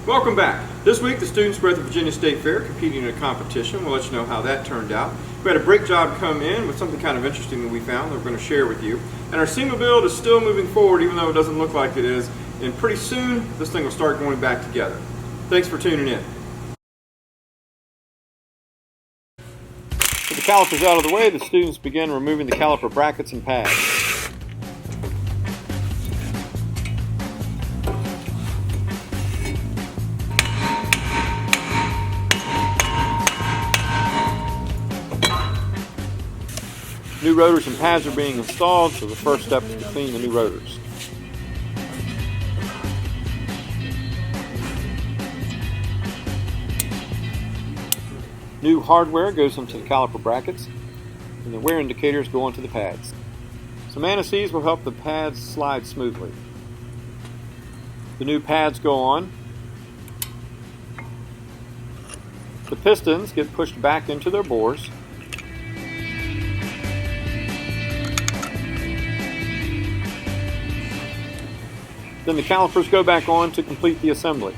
Welcome back. This week the students were at the Virginia State Fair competing in a competition. We'll let you know how that turned out. We had a brake job come in with something kind of interesting that we found that we're going to share with you. And our SEMA build is still moving forward even though it doesn't look like it is. And pretty soon this thing will start going back together. Thanks for tuning in. With the calipers out of the way, the students began removing the caliper brackets and pads. New rotors and pads are being installed, so the first step is to clean the new rotors. New hardware goes into the caliper brackets, and the wear indicators go onto the pads. Some anti-seize will help the pads slide smoothly. The new pads go on. The pistons get pushed back into their bores. Then the calipers go back on to complete the assembly.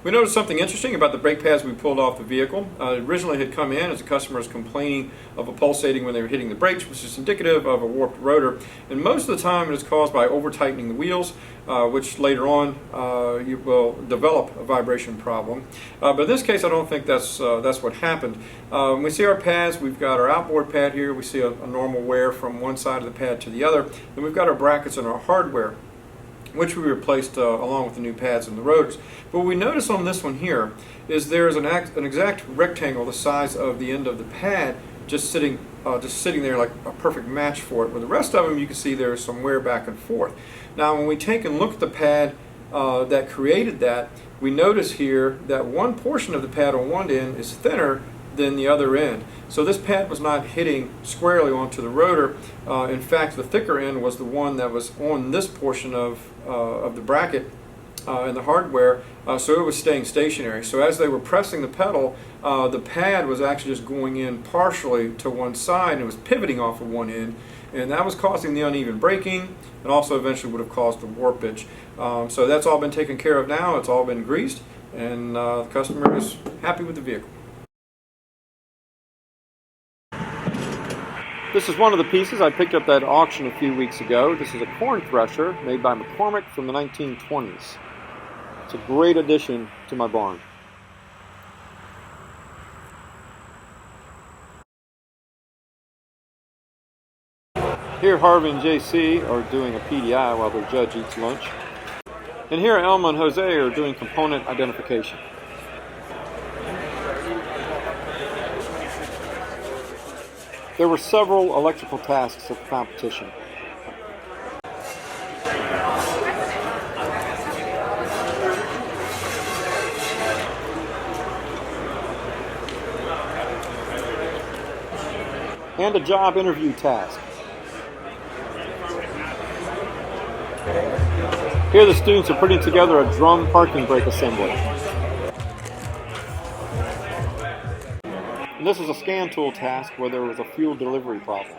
We noticed something interesting about the brake pads we pulled off the vehicle. It originally had come in as the customer was complaining of a pulsating when they were hitting the brakes, which is indicative of a warped rotor. And most of the time it is caused by over-tightening the wheels, which later on you will develop a vibration problem. But in this case I don't think that's what happened. When we see our pads, we've got our outboard pad here. We see a normal wear from one side of the pad to the other. Then we've got our brackets and our hardware, which we replaced along with the new pads and the rotors. But what we notice on this one here is there's an exact rectangle the size of the end of the pad just sitting there like a perfect match for it. With the rest of them you can see there's some wear back and forth. Now when we take and look at the pad that created that, we notice here that one portion of the pad on one end is thinner than the other end. So this pad was not hitting squarely onto the rotor. In fact, the thicker end was the one that was on this portion of the bracket and the hardware, so it was staying stationary. So as they were pressing the pedal, the pad was actually just going in partially to one side and it was pivoting off of one end, and that was causing the uneven braking and also eventually would have caused the warpage. So that's all been taken care of now. It's all been greased, and the customer is happy with the vehicle. This is one of the pieces I picked up at auction a few weeks ago. This is a corn thresher made by McCormick from the 1920s. It's a great addition to my barn. Here Harvey and JC are doing a PDI while their judge eats lunch. And here Elma and Jose are doing component identification. There were several electrical tasks at the competition. And a job interview task. Here the students are putting together a drum parking brake assembly. And this is a scan tool task where there was a fuel delivery problem.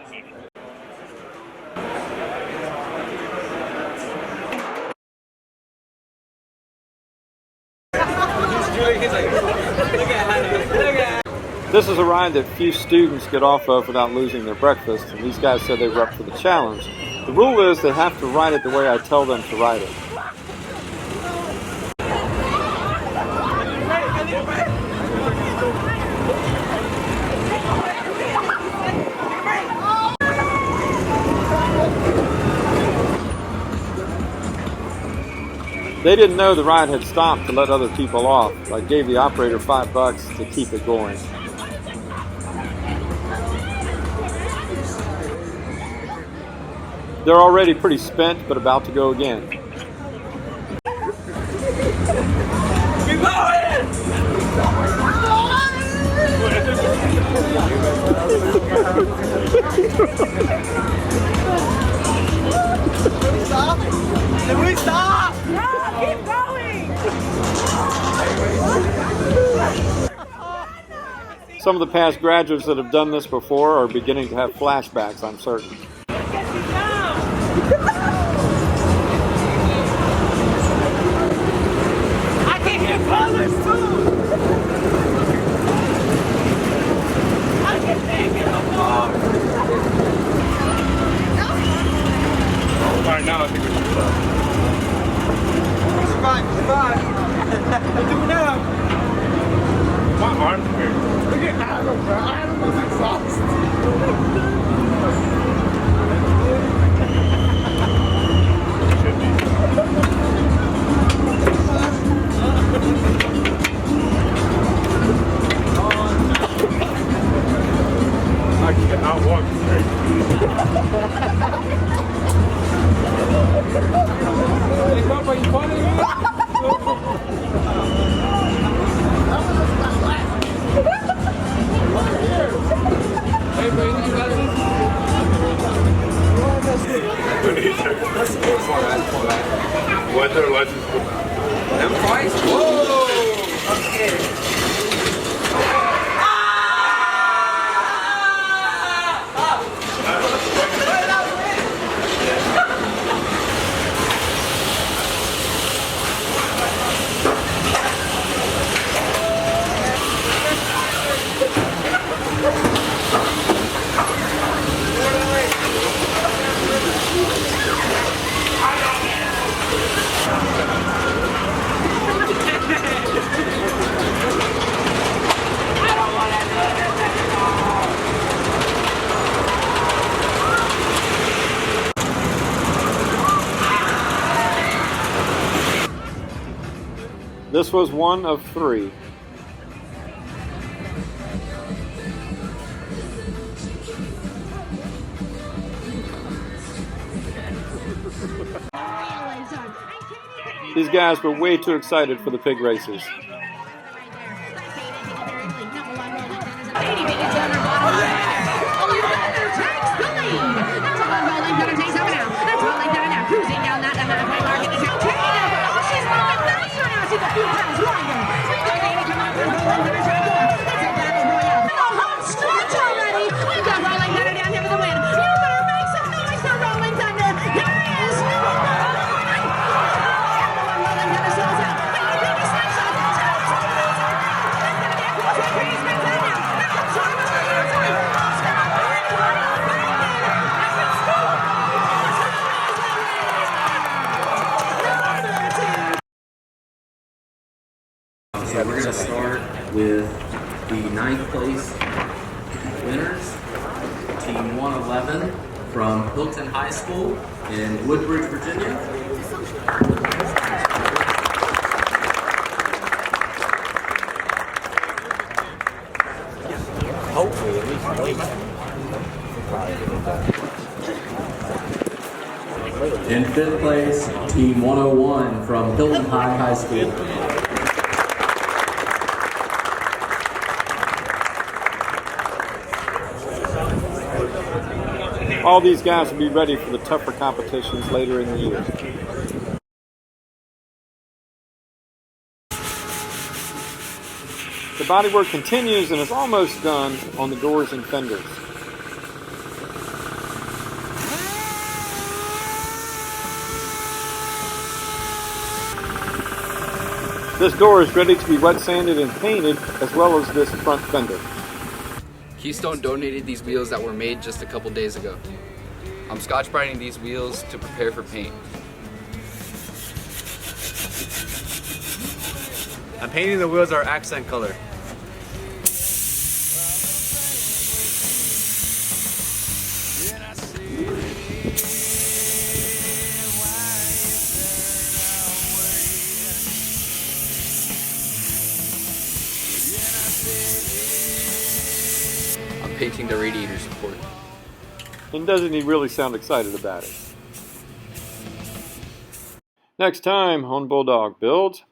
This is a ride that few students get off of without losing their breakfast, and these guys said they were up for the challenge. The rule is they have to ride it the way I tell them to ride it. They didn't know the ride had stopped to let other people off. I gave the operator $5 to keep it going. They're already pretty spent, but about to go again. Keep going! Stop! Can we stop? No, keep going! Some of the past graduates that have done this before are beginning to have flashbacks, I'm certain. I can get colors too! I can take it apart! Alright, now I think we should stop. Survive! What do we now? My arms hurt. Look at Adam, bro. Adam was exhausted. I cannot walk straight. Hey, Papa, you funny, man? Hey, bro, you need glasses? What's their license? Them twice? Whoa! I'm scared. This was one of 3. These guys were way too excited for the pig races. So we're going to start with the 9th place winners, Team 111 from Hilton High School in Woodbridge, Virginia. Hopefully, at least wait. In 5th place, Team 101 from Hilton High School. All these guys will be ready for the tougher competitions later in the year. The bodywork continues and is almost done on the doors and fenders. This door is ready to be wet sanded and painted, as well as this front fender. Keystone donated these wheels that were made just a couple days ago. I'm scotch brightening these wheels to prepare for paint. I'm painting the wheels our accent color. I'm painting the radiator support. And doesn't he really sound excited about it? Next time on Bulldog Builds,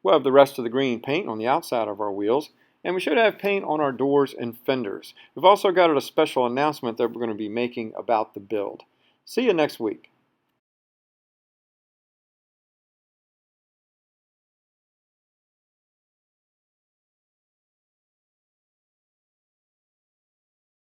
we'll have the rest of the green paint on the outside of our wheels, and we should have paint on our doors and fenders. We've also got a special announcement that we're going to be making about the build. See you next week.